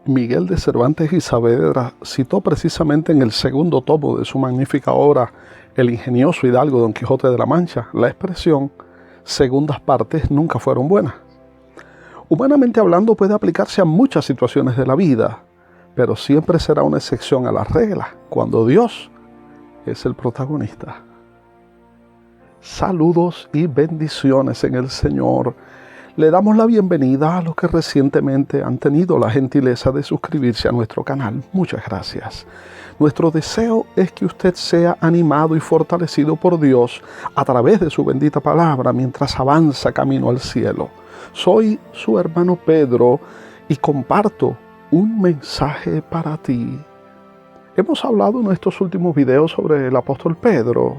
Miguel de Cervantes y Saavedra citó precisamente en el segundo tomo de su magnífica obra El ingenioso hidalgo Don Quijote de la Mancha la expresión segundas partes nunca fueron buenas. Humanamente hablando puede aplicarse a muchas situaciones de la vida, pero siempre será una excepción a la regla cuando Dios es el protagonista. Saludos y bendiciones en el Señor. Le damos la bienvenida a los que recientemente han tenido la gentileza de suscribirse a nuestro canal. Muchas gracias. Nuestro deseo es que usted sea animado y fortalecido por Dios a través de su bendita palabra mientras avanza camino al cielo. Soy su hermano Pedro y comparto un mensaje para ti. Hemos hablado en estos últimos videos sobre el apóstol Pedro.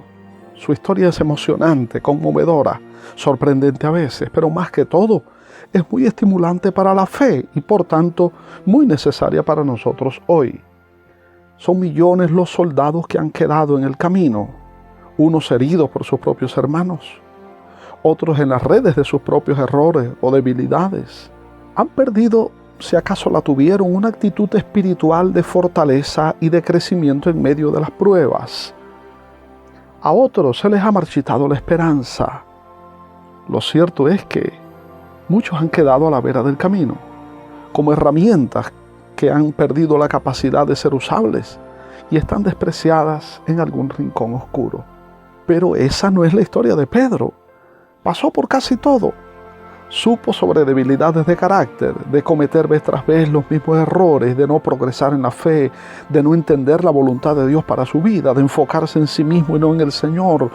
Su historia es emocionante, conmovedora, sorprendente a veces, pero más que todo, es muy estimulante para la fe y por tanto muy necesaria para nosotros hoy. Son millones los soldados que han quedado en el camino, unos heridos por sus propios hermanos, otros en las redes de sus propios errores o debilidades. Han perdido, si acaso la tuvieron, una actitud espiritual de fortaleza y de crecimiento en medio de las pruebas. A otros se les ha marchitado la esperanza. Lo cierto es que muchos han quedado a la vera del camino, como herramientas que han perdido la capacidad de ser usables y están despreciadas en algún rincón oscuro. Pero esa no es la historia de Pedro. Pasó por casi todo. Supo sobre debilidades de carácter, de cometer vez tras vez los mismos errores, de no progresar en la fe, de no entender la voluntad de Dios para su vida, de enfocarse en sí mismo y no en el Señor,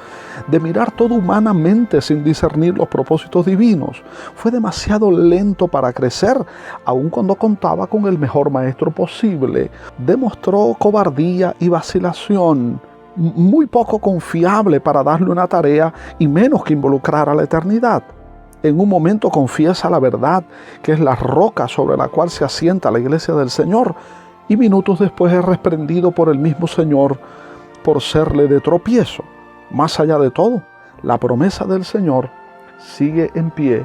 de mirar todo humanamente sin discernir los propósitos divinos. Fue demasiado lento para crecer, aun cuando contaba con el mejor maestro posible. Demostró cobardía y vacilación, muy poco confiable para darle una tarea y menos que involucrar a la eternidad. En un momento confiesa la verdad, que es la roca sobre la cual se asienta la iglesia del Señor, y minutos después es reprendido por el mismo Señor por serle de tropiezo. Más allá de todo, la promesa del Señor sigue en pie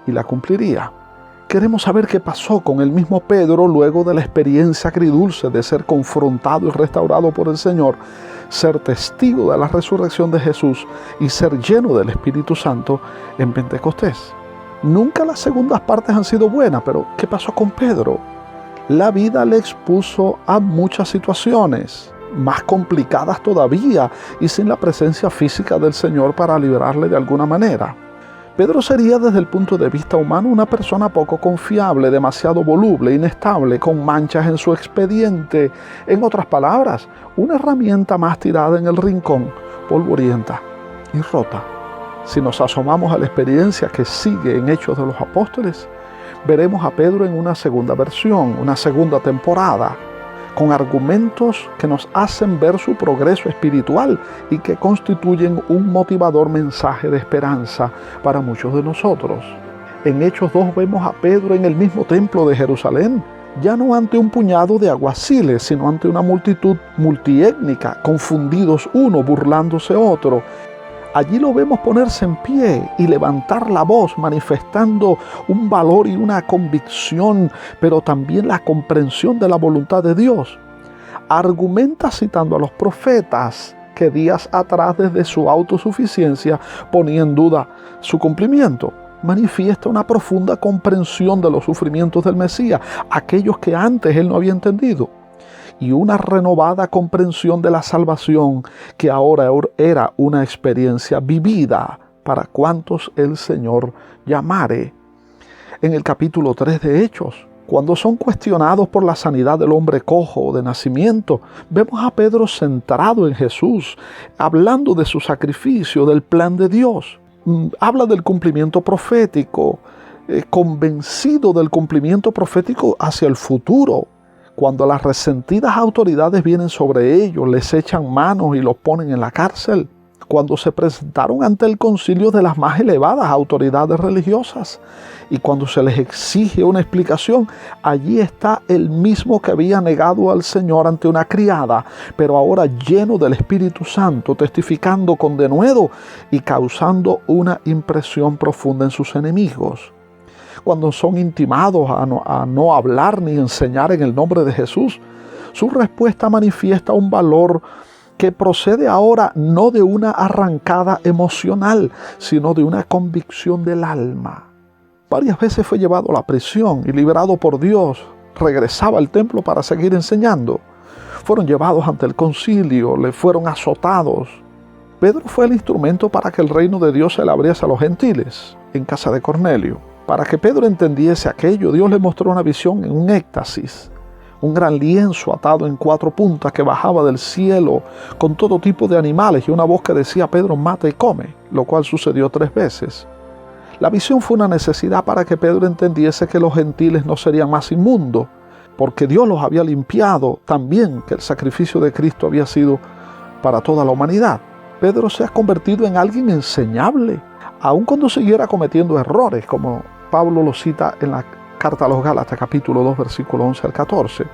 y la cumpliría. Queremos saber qué pasó con el mismo Pedro luego de la experiencia agridulce de ser confrontado y restaurado por el Señor, ser testigo de la resurrección de Jesús y ser lleno del Espíritu Santo en Pentecostés. Nunca las segundas partes han sido buenas, pero ¿qué pasó con Pedro? La vida le expuso a muchas situaciones, más complicadas todavía, y sin la presencia física del Señor para librarle de alguna manera. Pedro sería desde el punto de vista humano una persona poco confiable, demasiado voluble, inestable, con manchas en su expediente. En otras palabras, una herramienta más tirada en el rincón, polvorienta y rota. Si nos asomamos a la experiencia que sigue en Hechos de los Apóstoles, veremos a Pedro en una segunda versión, una segunda temporada, con argumentos que nos hacen ver su progreso espiritual y que constituyen un motivador mensaje de esperanza para muchos de nosotros. En Hechos 2 vemos a Pedro en el mismo templo de Jerusalén, ya no ante un puñado de alguaciles, sino ante una multitud multiétnica, confundidos uno, burlándose otro. Allí lo vemos ponerse en pie y levantar la voz, manifestando un valor y una convicción, pero también la comprensión de la voluntad de Dios. Argumenta citando a los profetas que días atrás, desde su autosuficiencia, ponía en duda su cumplimiento. Manifiesta una profunda comprensión de los sufrimientos del Mesías, aquellos que antes él no había entendido, y una renovada comprensión de la salvación que ahora era una experiencia vivida para cuantos el Señor llamare. En el capítulo 3 de Hechos, cuando son cuestionados por la sanidad del hombre cojo de nacimiento, vemos a Pedro centrado en Jesús, hablando de su sacrificio, del plan de Dios. Habla del cumplimiento profético, convencido del cumplimiento profético hacia el futuro. Cuando las resentidas autoridades vienen sobre ellos, les echan manos y los ponen en la cárcel. Cuando se presentaron ante el concilio de las más elevadas autoridades religiosas y cuando se les exige una explicación, allí está el mismo que había negado al Señor ante una criada, pero ahora lleno del Espíritu Santo, testificando con denuedo y causando una impresión profunda en sus enemigos. cuando son intimados a no hablar ni enseñar en el nombre de Jesús, su respuesta manifiesta un valor que procede ahora no de una arrancada emocional, sino de una convicción del alma. Varias veces fue llevado a la prisión y liberado por Dios. Regresaba al templo para seguir enseñando. Fueron llevados ante el concilio, le fueron azotados. Pedro fue el instrumento para que el reino de Dios se le abriese a los gentiles en casa de Cornelio. Para que Pedro entendiese aquello, Dios le mostró una visión en un éxtasis. Un gran lienzo atado en 4 puntas que bajaba del cielo con todo tipo de animales y una voz que decía: Pedro, mata y come, lo cual sucedió 3 veces. La visión fue una necesidad para que Pedro entendiese que los gentiles no serían más inmundos, porque Dios los había limpiado, también que el sacrificio de Cristo había sido para toda la humanidad. Pedro se ha convertido en alguien enseñable, aun cuando siguiera cometiendo errores, como Pablo lo cita en la Carta a los Gálatas, capítulo 2, versículo 11 al 14.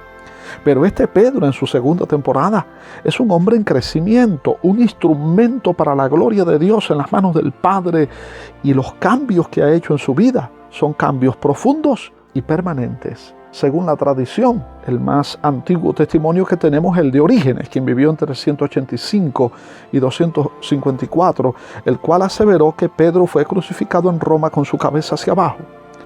Pero este Pedro, en su segunda temporada, es un hombre en crecimiento, un instrumento para la gloria de Dios en las manos del Padre, y los cambios que ha hecho en su vida son cambios profundos y permanentes. Según la tradición, el más antiguo testimonio que tenemos es el de Orígenes, quien vivió entre 185 y 254, el cual aseveró que Pedro fue crucificado en Roma con su cabeza hacia abajo.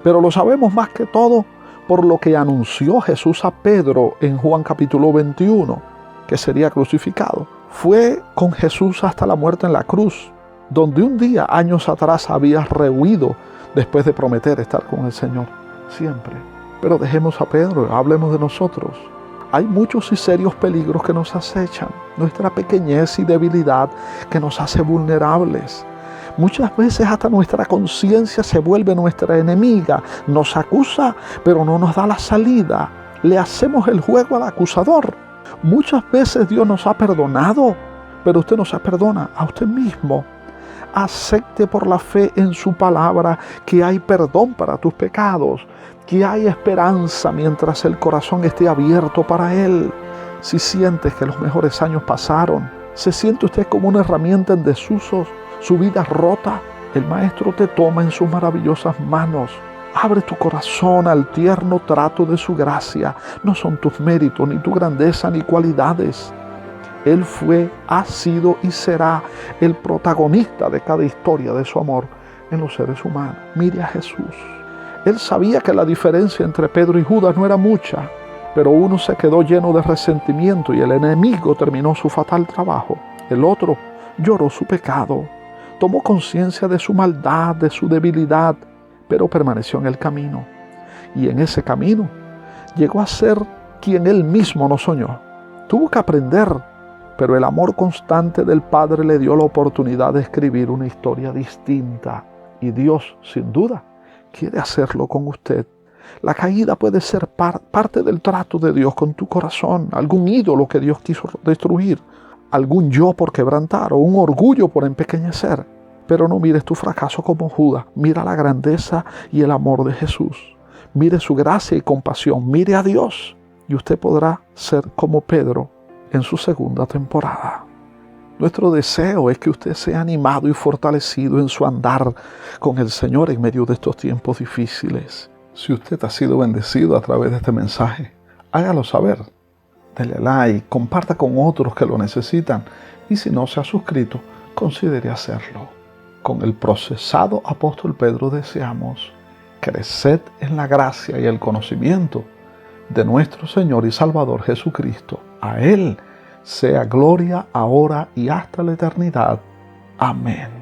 Pero lo sabemos más que todo por lo que anunció Jesús a Pedro en Juan capítulo 21, que sería crucificado. Fue con Jesús hasta la muerte en la cruz, donde un día, años atrás, había rehuido después de prometer estar con el Señor siempre. Pero dejemos a Pedro, hablemos de nosotros. Hay muchos y serios peligros que nos acechan, nuestra pequeñez y debilidad que nos hace vulnerables. Muchas veces hasta nuestra conciencia se vuelve nuestra enemiga, nos acusa, pero no nos da la salida. Le hacemos el juego al acusador. Muchas veces Dios nos ha perdonado, pero usted no se perdona a usted mismo. Acepte por la fe en su palabra que hay perdón para tus pecados, que hay esperanza mientras el corazón esté abierto para Él. Si sientes que los mejores años pasaron, se siente usted como una herramienta en desuso, su vida rota, el Maestro te toma en sus maravillosas manos. Abre tu corazón al tierno trato de su gracia. No son tus méritos, ni tu grandeza, ni cualidades. Él fue, ha sido y será el protagonista de cada historia de su amor en los seres humanos. Mire a Jesús. Él sabía que la diferencia entre Pedro y Judas no era mucha, pero uno se quedó lleno de resentimiento y el enemigo terminó su fatal trabajo. El otro lloró su pecado, tomó conciencia de su maldad, de su debilidad, pero permaneció en el camino. Y en ese camino llegó a ser quien él mismo no soñó. Tuvo que aprender, pero el amor constante del Padre le dio la oportunidad de escribir una historia distinta. Y Dios, sin duda, quiere hacerlo con usted. La caída puede ser parte del trato de Dios con tu corazón, algún ídolo que Dios quiso destruir, algún yo por quebrantar o un orgullo por empequeñecer. Pero no mires tu fracaso como Judas, mira la grandeza y el amor de Jesús. Mire su gracia y compasión, mire a Dios y usted podrá ser como Pedro en su segunda temporada. Nuestro deseo es que usted sea animado y fortalecido en su andar con el Señor en medio de estos tiempos difíciles. Si usted ha sido bendecido a través de este mensaje, hágalo saber. Dele like, comparta con otros que lo necesitan y si no se ha suscrito, considere hacerlo. Con el procesado apóstol Pedro deseamos: creced en la gracia y el conocimiento de nuestro Señor y Salvador Jesucristo. A Él sea gloria ahora y hasta la eternidad. Amén.